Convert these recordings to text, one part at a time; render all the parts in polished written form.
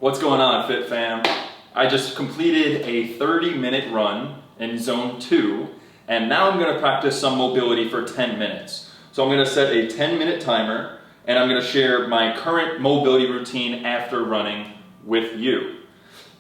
What's going on, Fit Fam? I just completed a 30-minute run in zone 2, and now I'm going to practice some mobility for 10 minutes. So I'm going to set a 10-minute timer, and I'm going to share my current mobility routine after running with you.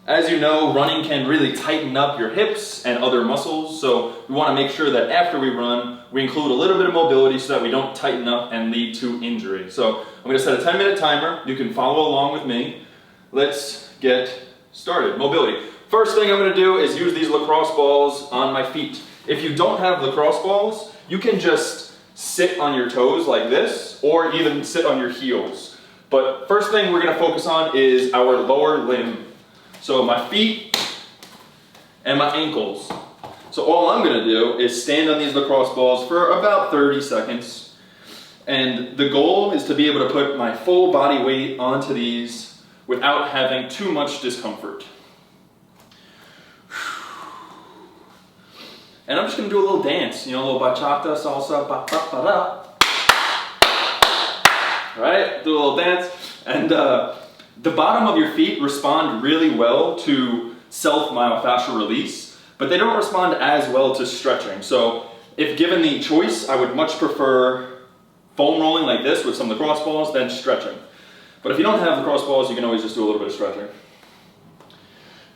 As you know, running can really tighten up your hips and other muscles, so we want to make sure that after we run, we include a little bit of mobility so that we don't tighten up and lead to injury. So I'm going to set a 10-minute timer. You can follow along with me. Let's get started. Mobility. First thing I'm going to do is use these lacrosse balls on my feet. If you don't have lacrosse balls, you can just sit on your toes like this, or even sit on your heels. But first thing we're going to focus on is our lower limb. So my feet and my ankles. So all I'm going to do is stand on these lacrosse balls for about 30 seconds. And the goal is to be able to put my full body weight onto these without having too much discomfort. And I'm just going to do a little dance, a little bachata, salsa, ba-ba-ba-da. Right? Do a little dance. And the bottom of your feet respond really well to self-myofascial release, but they don't respond as well to stretching. So if given the choice, I would much prefer foam rolling like this with some lacrosse balls than stretching. But if you don't have lacrosse balls, you can always just do a little bit of stretching.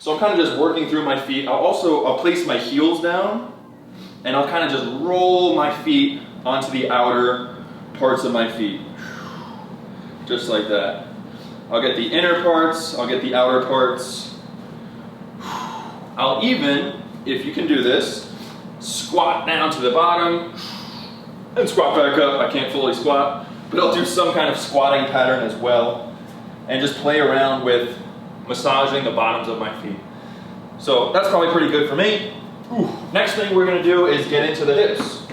So I'm kind of just working through my feet. I'll place my heels down, and I'll kind of just roll my feet onto the outer parts of my feet. Just like that. I'll get the inner parts, I'll get the outer parts. I'll even, if you can do this, squat down to the bottom and squat back up. I can't fully squat, but I'll do some kind of squatting pattern as well and just play around with massaging the bottoms of my feet. So that's probably pretty good for me. Next thing we're going to do is get into the hips.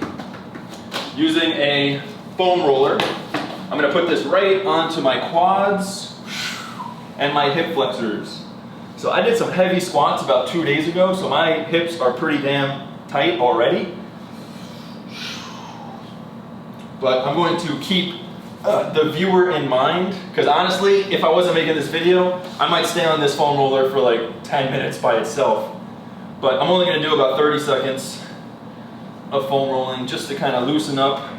Using a foam roller, I'm going to put this right onto my quads and my hip flexors. So I did some heavy squats about 2 days ago, so my hips are pretty damn tight already. But I'm going to keep the viewer in mind, because honestly, if I wasn't making this video, I might stay on this foam roller for like 10 minutes by itself. But I'm only going to do about 30 seconds of foam rolling just to kind of loosen up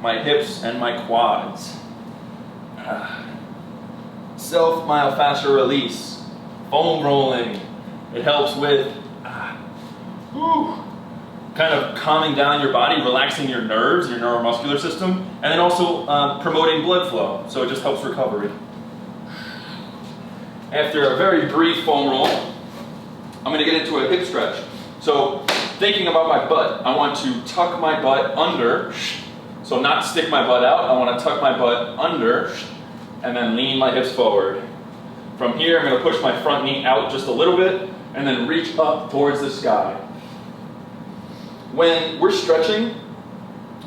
my hips and my quads. Self-myofascial release, foam rolling. It helps with kind of calming down your body, relaxing your nerves, your neuromuscular system, and then also promoting blood flow, so it just helps recovery. After a very brief foam roll, I'm going to get into a hip stretch. So thinking about my butt, I want to tuck my butt under, so not stick my butt out, I want to tuck my butt under, and then lean my hips forward. From here, I'm going to push my front knee out just a little bit, and then reach up towards the sky. When we're stretching,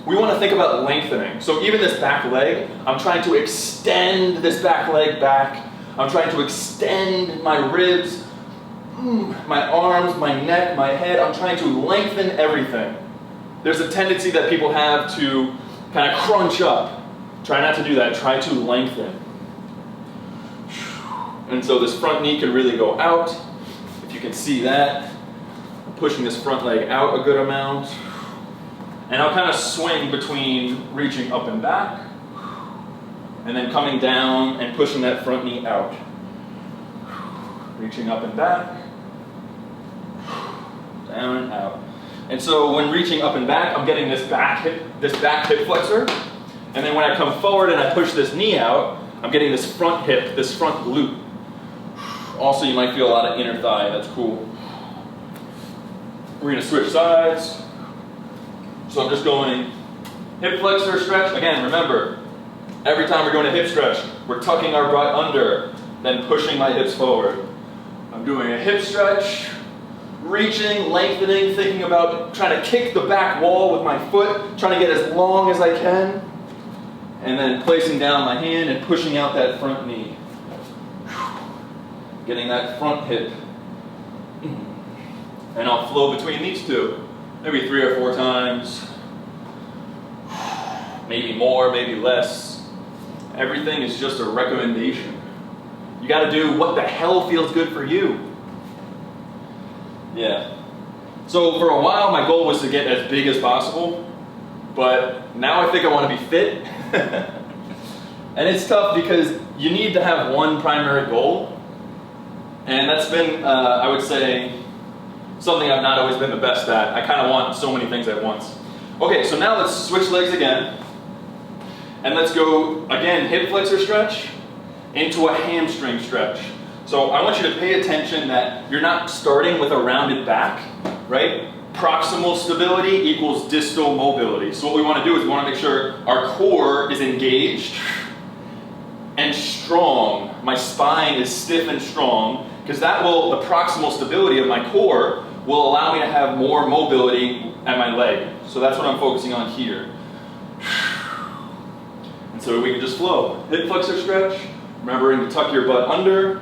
we want to think about lengthening. So even this back leg, I'm trying to extend this back leg back. I'm trying to extend my ribs, my arms, my neck, my head. I'm trying to lengthen everything. There's a tendency that people have to kind of crunch up. Try not to do that. Try to lengthen. And so this front knee can really go out. If you can see that, I'm pushing this front leg out a good amount. And I'll kind of swing between reaching up and back, and then coming down and pushing that front knee out. Reaching up and back, down and out. And so when reaching up and back, I'm getting this back hip flexor. And then when I come forward and I push this knee out, I'm getting this front hip, this front glute. Also, you might feel a lot of inner thigh. That's cool. We're going to switch sides. So I'm just going hip flexor stretch. Again, remember, every time we're going to hip stretch, we're tucking our butt under, then pushing my hips forward. I'm doing a hip stretch, reaching, lengthening, thinking about trying to kick the back wall with my foot, trying to get as long as I can, and then placing down my hand and pushing out that front knee. Getting that front hip. And I'll flow between these two, maybe 3 or 4 times. Maybe more, maybe less. Everything is just a recommendation. You got to do what the hell feels good for you. Yeah. So for a while, my goal was to get as big as possible, but now I think I want to be fit. And it's tough because you need to have one primary goal, and that's been, I would say, something I've not always been the best at. I kind of want so many things at once. Okay, so now let's switch legs again, and let's go again, hip flexor stretch into a hamstring stretch. So I want you to pay attention that you're not starting with a rounded back, right? Proximal stability equals distal mobility. So what we want to do is we want to make sure our core is engaged and strong. My spine is stiff and strong, because that will, the proximal stability of my core will allow me to have more mobility at my leg. So that's what I'm focusing on here. And so we can just flow. Hip flexor stretch, remembering to tuck your butt under,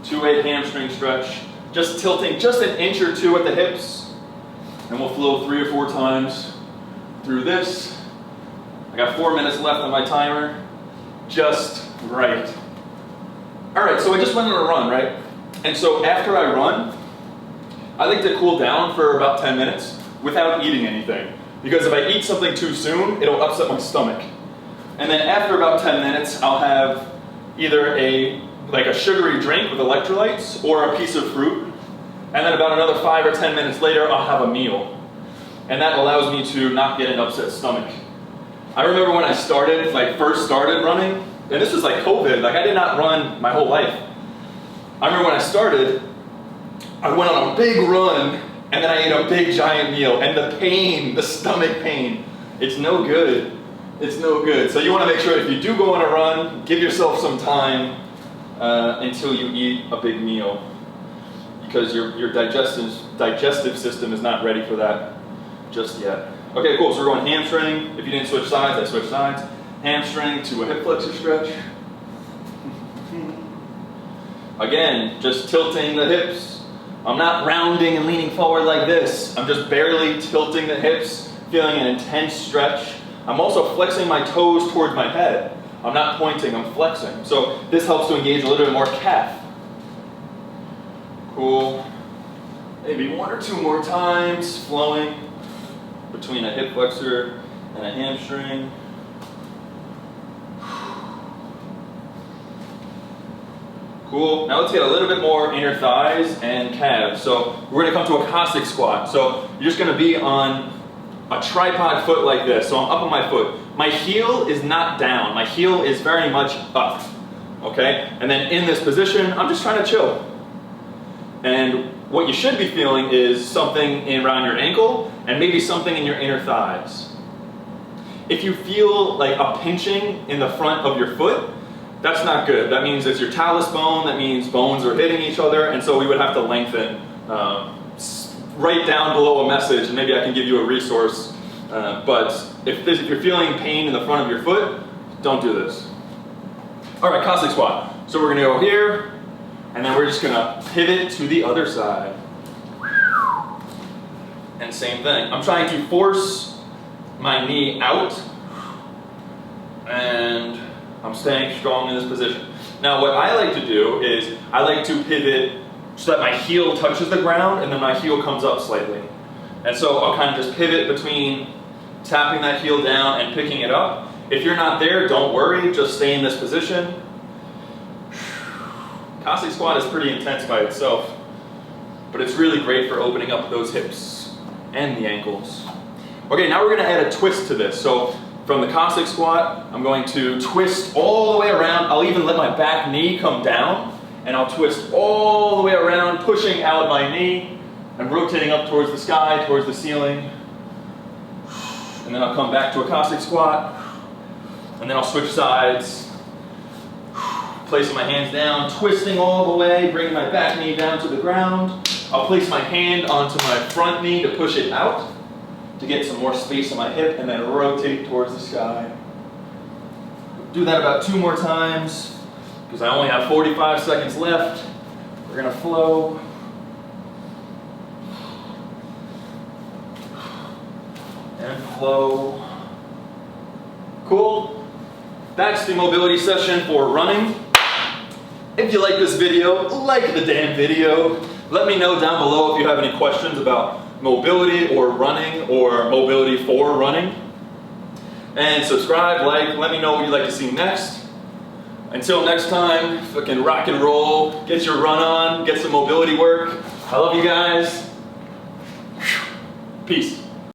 to a hamstring stretch, just tilting just an inch or two at the hips, and we'll flow 3 or 4 times through this. I got 4 minutes left on my timer. Just right. All right, so I just went on a run, right? And so after I run, I like to cool down for about 10 minutes without eating anything. Because if I eat something too soon, it'll upset my stomach. And then after about 10 minutes, I'll have either a sugary drink with electrolytes or a piece of fruit. And then about another 5 or 10 minutes later, I'll have a meal. And that allows me to not get an upset stomach. I remember when I started, first started running, and this was like COVID, I did not run my whole life. I remember when I started, I went on a big run, and then I ate a big giant meal, and the pain, the stomach pain, it's no good. It's no good. So you want to make sure if you do go on a run, give yourself some time until you eat a big meal, because your digestive system is not ready for that just yet. Okay, cool, so we're going hamstring. If you didn't switch sides, I switched sides. Hamstring to a hip flexor stretch. Again, just tilting the hips. I'm not rounding and leaning forward like this. I'm just barely tilting the hips, feeling an intense stretch. I'm also flexing my toes towards my head. I'm not pointing, I'm flexing. So this helps to engage a little bit more calf. Cool. Maybe 1 or 2 more times, flowing between a hip flexor and a hamstring. Cool. Now let's get a little bit more inner thighs and calves. So we're going to come to a Cossack squat. So you're just going to be on a tripod foot like this. So I'm up on my foot. My heel is not down. My heel is very much up. Okay? And then in this position, I'm just trying to chill. And what you should be feeling is something around your ankle and maybe something in your inner thighs. If you feel like a pinching in the front of your foot, that's not good. That means it's your talus bone. That means bones are hitting each other, and so we would have to lengthen. Write down below a message, and maybe I can give you a resource. But if you're feeling pain in the front of your foot, don't do this. All right, Cossack squat. So we're gonna go here, and then we're just gonna pivot to the other side. And same thing. I'm trying to force my knee out, and I'm staying strong in this position. Now what I like to do is I like to pivot so that my heel touches the ground and then my heel comes up slightly. And so I'll kind of just pivot between tapping that heel down and picking it up. If you're not there, don't worry, just stay in this position. Cossack squat is pretty intense by itself, but it's really great for opening up those hips and the ankles. Okay, now we're gonna add a twist to this. So from the Cossack squat, I'm going to twist all the way around. I'll even let my back knee come down, and I'll twist all the way around, pushing out my knee and rotating up towards the sky, towards the ceiling. And then I'll come back to a Cossack squat, and then I'll switch sides, placing my hands down, twisting all the way, bringing my back knee down to the ground. I'll place my hand onto my front knee to push it out, to get some more space on my hip, and then rotate towards the sky. Do that about 2 more times, because I only have 45 seconds left. We're gonna flow. And flow. Cool. That's the mobility session for running. If you like this video, like the damn video. Let me know down below if you have any questions about mobility or running or mobility for running. And subscribe, like, let me know what you'd like to see next. Until next time, fucking rock and roll, get your run on, get some mobility work. I love you guys. Peace.